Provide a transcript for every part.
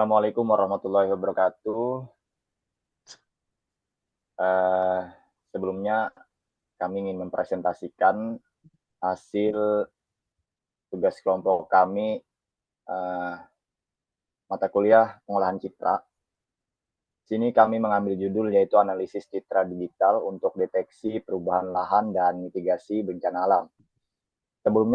Assalamualaikum warahmatullahi wabarakatuh. Eh, Sebelumnya kami ingin mempresentasikan hasil tugas kelompok kami eh, mata kuliah pengolahan citra. Di sini kami mengambil judul yaitu analisis citra digital untuk deteksi perubahan lahan dan mitigasi bencana alam. Sebelum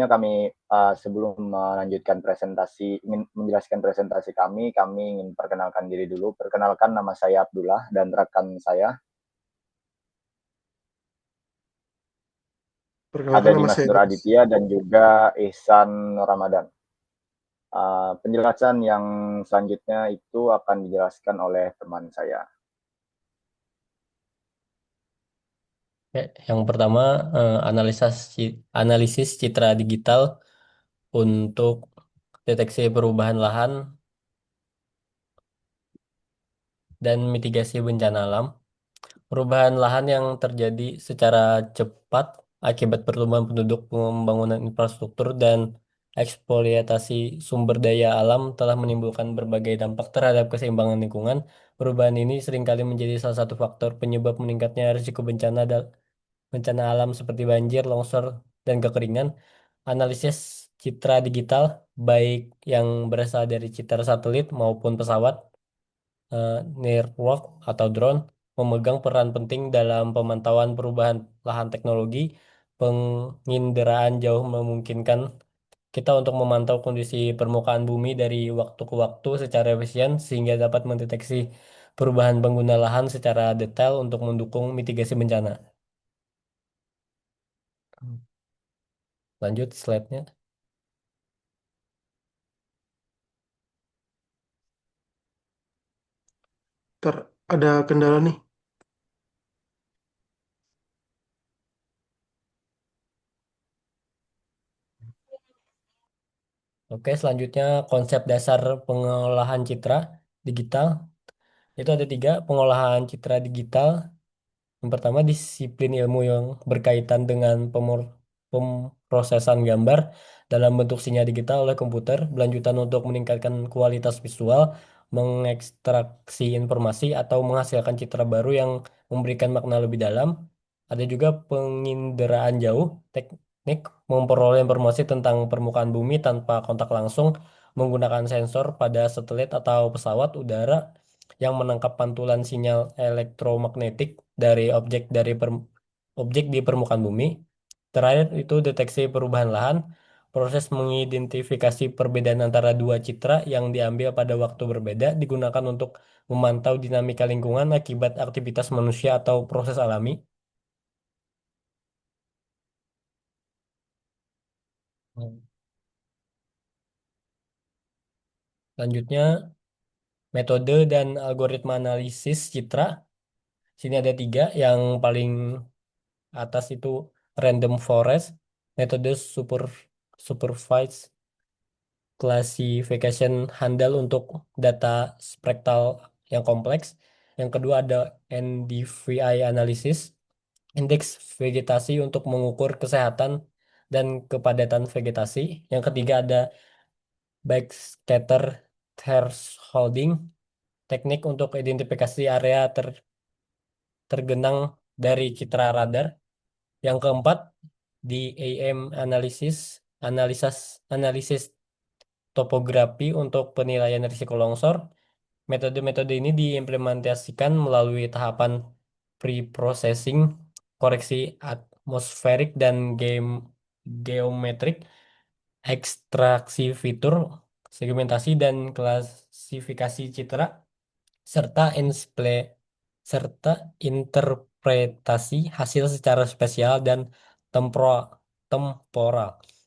melanjutkan presentasi, ingin menjelaskan presentasi kami ingin perkenalkan diri dulu. Perkenalkan, nama saya Abdullah dan rekan saya ada Perkenalkan nama Dimas saya Dimas. Nuraditya dan juga Ihsan Ramadan. Penjelasan yang selanjutnya itu akan dijelaskan oleh teman saya. Oke, yang pertama analisis citra digital untuk deteksi perubahan lahan dan mitigasi bencana alam. Perubahan lahan yang terjadi secara cepat akibat pertumbuhan penduduk, pembangunan infrastruktur, dan eksploitasi sumber daya alam telah menimbulkan berbagai dampak terhadap keseimbangan lingkungan. Perubahan ini seringkali menjadi salah satu faktor penyebab meningkatnya risiko bencana alam seperti banjir, longsor, dan kekeringan. Analisis citra digital, baik yang berasal dari citra satelit maupun pesawat, network atau drone, memegang peran penting dalam pemantauan perubahan lahan teknologi. Penginderaan jauh memungkinkan kita untuk memantau kondisi permukaan bumi dari waktu ke waktu secara efisien sehingga dapat mendeteksi perubahan pengguna lahan secara detail untuk mendukung mitigasi bencana. Lanjut slide-nya. Ntar ada kendala nih. Oke, selanjutnya konsep dasar pengolahan citra digital. Itu ada tiga, pengolahan citra digital. Yang pertama, disiplin ilmu yang berkaitan dengan pemrosesan gambar dalam bentuk sinyal digital oleh komputer, berlanjutan untuk meningkatkan kualitas visual, mengekstraksi informasi, atau menghasilkan citra baru yang memberikan makna lebih dalam. Ada juga penginderaan jauh, teknik memperoleh informasi tentang permukaan bumi tanpa kontak langsung menggunakan sensor pada satelit atau pesawat udara yang menangkap pantulan sinyal elektromagnetik dari objek di permukaan bumi. Terakhir itu deteksi perubahan lahan, proses mengidentifikasi perbedaan antara dua citra yang diambil pada waktu berbeda digunakan untuk memantau dinamika lingkungan akibat aktivitas manusia atau proses alami. Selanjutnya, metode dan algoritma analisis citra. Sini ada tiga. Yang paling atas itu random forest, metode supervised classification handal untuk data spektal yang kompleks. Yang kedua ada NDVI analysis, indeks vegetasi untuk mengukur kesehatan dan kepadatan vegetasi. Yang ketiga ada backscatter thresholding, teknik untuk identifikasi area tergenang dari citra radar. Yang keempat, di AM analisis topografi untuk penilaian risiko longsor. Metode-metode ini diimplementasikan melalui tahapan pre-processing, koreksi atmosferik dan geometrik, ekstraksi fitur, segmentasi dan klasifikasi citra, serta serta interpretasi hasil secara spesial dan temporal.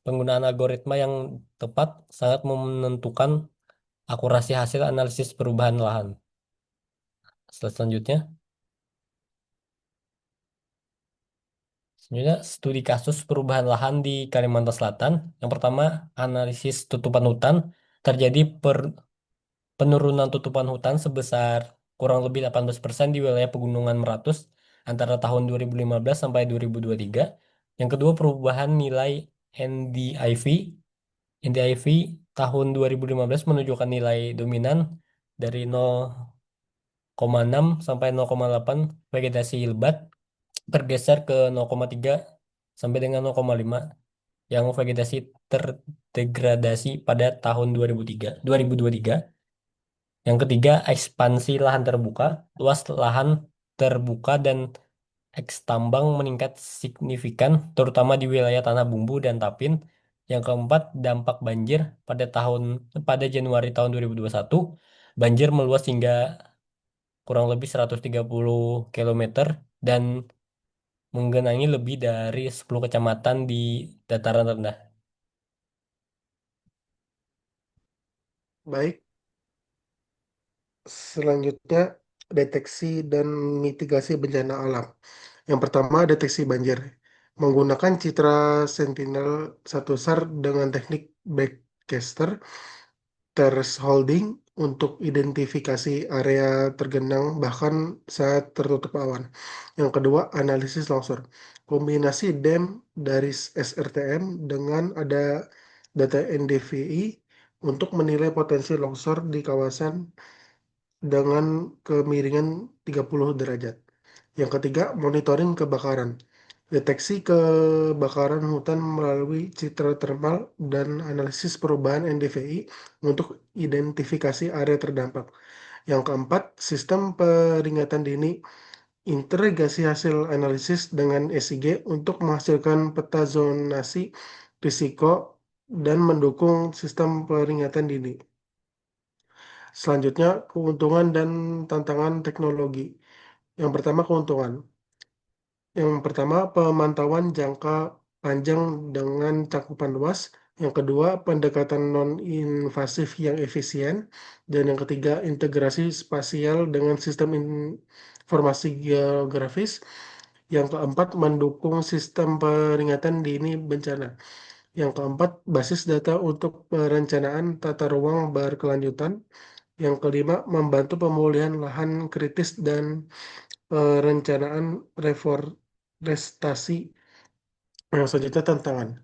Penggunaan algoritma yang tepat sangat menentukan akurasi hasil analisis perubahan lahan. Selanjutnya, selanjutnya studi kasus perubahan lahan di Kalimantan Selatan. Yang pertama, analisis tutupan hutan. Terjadi penurunan tutupan hutan sebesar kurang lebih 18% di wilayah Pegunungan Meratus antara tahun 2015 sampai 2023. Yang kedua, perubahan nilai NDIV. NDIV tahun 2015 menunjukkan nilai dominan dari 0,6 sampai 0,8 vegetasi lebat bergeser ke 0,3 sampai dengan 0,5 yang vegetasi terdegradasi pada tahun 2023. Yang ketiga, ekspansi lahan terbuka. Luas lahan terbuka dan eks tambang meningkat signifikan, terutama di wilayah Tanah Bumbu dan Tapin. Yang keempat, dampak banjir pada Januari tahun 2021, banjir meluas hingga kurang lebih 130 kilometer dan menggenangi lebih dari 10 kecamatan di dataran rendah. Baik, selanjutnya deteksi dan mitigasi bencana alam. Yang pertama, deteksi banjir. Menggunakan citra Sentinel 1 SAR dengan teknik backcaster thresholding untuk identifikasi area tergenang bahkan saat tertutup awan. Yang kedua, analisis longsor. Kombinasi DEM dari SRTM dengan ada data NDVI untuk menilai potensi longsor di kawasan dengan kemiringan 30 derajat. Yang ketiga, monitoring kebakaran. Deteksi kebakaran hutan melalui citra termal dan analisis perubahan NDVI untuk identifikasi area terdampak. Yang keempat, sistem peringatan dini, integrasi hasil analisis dengan SIG untuk menghasilkan peta zonasi risiko dan mendukung sistem peringatan dini. Selanjutnya, keuntungan dan tantangan teknologi. Yang pertama, keuntungan. Yang pertama, pemantauan jangka panjang dengan cakupan luas. Yang kedua, pendekatan non-invasif yang efisien. Dan yang ketiga, integrasi spasial dengan sistem informasi geografis. Yang keempat, mendukung sistem peringatan dini bencana. Yang keempat, basis data untuk perencanaan tata ruang berkelanjutan. Yang kelima, membantu pemulihan lahan kritis dan perencanaan reforestasi. Yang selanjutnya tantangan.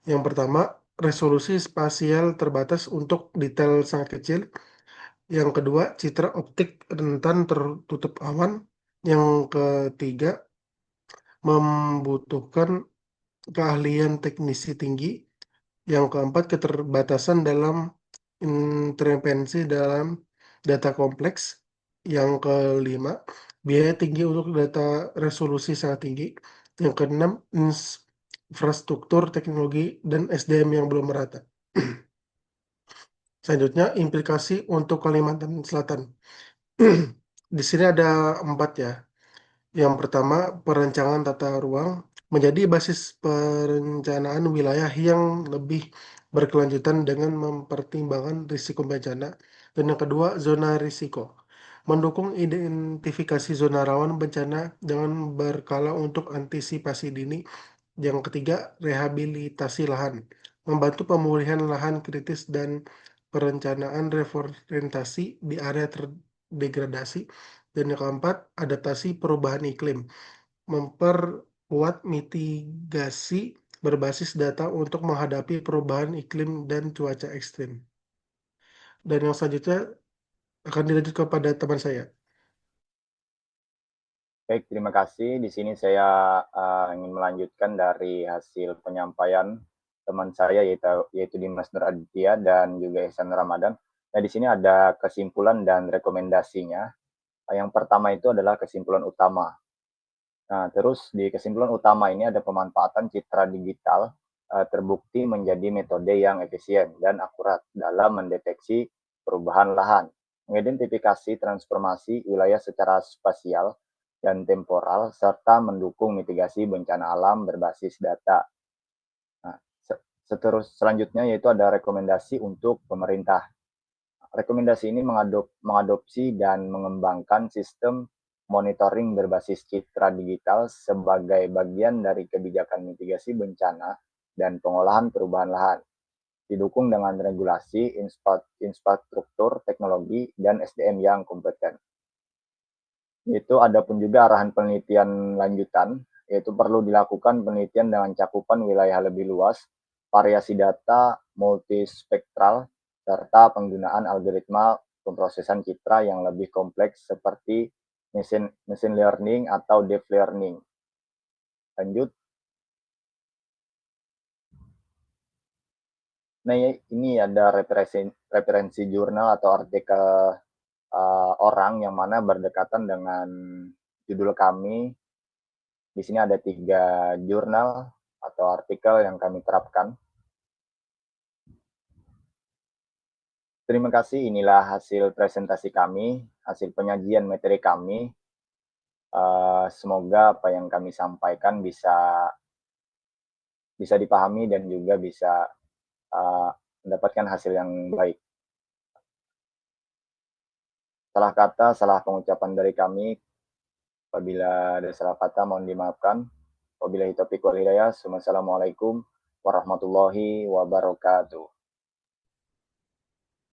Yang pertama, resolusi spasial terbatas untuk detail sangat kecil. Yang kedua, citra optik rentan tertutup awan. Yang ketiga, membutuhkan keahlian teknisi tinggi. Yang keempat, keterbatasan dalam intervensi dalam data kompleks. Yang kelima, biaya tinggi untuk data resolusi sangat tinggi. Yang keenam, infrastruktur teknologi dan SDM yang belum merata. Selanjutnya, implikasi untuk Kalimantan Selatan. Di sini ada 4 ya. Yang pertama, perencanaan tata ruang menjadi basis perencanaan wilayah yang lebih berkelanjutan dengan mempertimbangkan risiko bencana. Dan yang kedua, zona risiko. Mendukung identifikasi zona rawan bencana dengan berkala untuk antisipasi dini. Yang ketiga, rehabilitasi lahan. Membantu pemulihan lahan kritis dan perencanaan reforestasi di area terdegradasi. Dan yang keempat, adaptasi perubahan iklim, memperkuat mitigasi berbasis data untuk menghadapi perubahan iklim dan cuaca ekstrim. Dan yang selanjutnya akan dilanjut kepada teman saya. Baik, terima kasih. Di sini saya ingin melanjutkan dari hasil penyampaian teman saya yaitu Dimas Nur Aditya dan juga Ihsan Ramadan. Nah, di sini ada kesimpulan dan rekomendasinya. Yang pertama itu adalah kesimpulan utama. Nah, terus di kesimpulan utama ini ada pemanfaatan citra digital terbukti menjadi metode yang efisien dan akurat dalam mendeteksi perubahan lahan, mengidentifikasi transformasi wilayah secara spasial dan temporal, serta mendukung mitigasi bencana alam berbasis data. Nah, selanjutnya yaitu ada rekomendasi untuk pemerintah. Rekomendasi ini mengadopsi dan mengembangkan sistem monitoring berbasis citra digital sebagai bagian dari kebijakan mitigasi bencana dan pengolahan perubahan lahan, didukung dengan regulasi, infrastruktur, teknologi, dan SDM yang kompeten. Itu ada pun juga arahan penelitian lanjutan, yaitu perlu dilakukan penelitian dengan cakupan wilayah lebih luas, variasi data multispektral, serta penggunaan algoritma pemrosesan citra yang lebih kompleks seperti machine learning atau deep learning. Lanjut. Nah, ini ada referensi jurnal atau artikel orang yang mana berdekatan dengan judul kami. Di sini ada 3 jurnal atau artikel yang kami terapkan. Terima kasih, inilah hasil presentasi kami, hasil penyajian materi kami. Semoga apa yang kami sampaikan bisa dipahami dan juga bisa mendapatkan hasil yang baik. Salah kata, salah pengucapan dari kami, apabila ada salah kata mohon dimaafkan. Wabillahi taufiq wal hidayah. Wassalamualaikum warahmatullahi wabarakatuh.